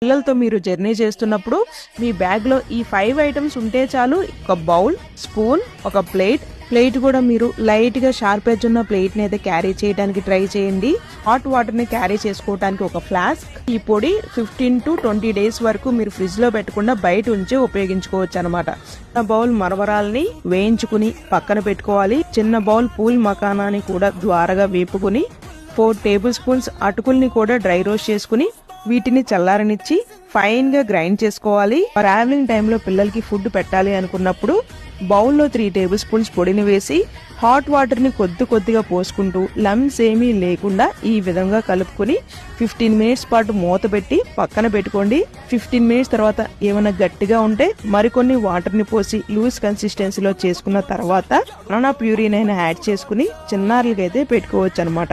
పిల్లలతో మీరు జర్నీ చేస్తున్నప్పుడు మీ బ్యాగ్లో ఈ 5 ఐటమ్స్ ఉంటే చాలు. ఒక బౌల్, స్పూన్, ఒక ప్లేట్ కూడా మీరు లైట్గా షార్ప్ ఎడ్జ్ ఉన్న ప్లేట్ని అయితే క్యారీ చేయడానికి ట్రై చేయండి. హాట్ వాటర్ని క్యారీ చేసుకోవడానికి ఒక ఫ్లాస్క్. ఈ పొడి 15 to 20 days వరకు మీరు ఫ్రిడ్జ్లో పెట్టకుండా బయట ఉంచి ఉపయోగించుకోవచ్చు అనమాట. బౌల్ మరమరాల్ని వేయించుకుని పక్కన పెట్టుకోవాలి. చిన్న బౌల్ పూల్ మకానాన్ని కూడా ద్వారగా వేపుకుని 4 tablespoons అటుకుల్ని కూడా డ్రై రోస్ట్ చేసుకుని వీటిని చల్లారనిచ్చి ఫైన్ గా గ్రైండ్ చేసుకోవాలి. ట్రావెలింగ్ టైంలో పిల్లలకి ఫుడ్ పెట్టాలి అనుకున్నప్పుడు బౌల్లో 3 tablespoons పొడిని వేసి హాట్ వాటర్ ని కొద్దిగా పోసుకుంటూ లమ్స్ ఏమీ లేకుండా ఈ విధంగా కలుపుకుని 15 minutes పాటు మూత పెట్టి పక్కన పెట్టుకోండి. 15 minutes తర్వాత ఏమైనా గట్టిగా ఉంటే మరికొన్ని వాటర్ ని పోసి లూజ్ కన్సిస్టెన్సీలో చేసుకున్న తర్వాత బనానా ప్యూరీనైనా యాడ్ చేసుకుని చిన్నారులకైతే పెట్టుకోవచ్చు అనమాట.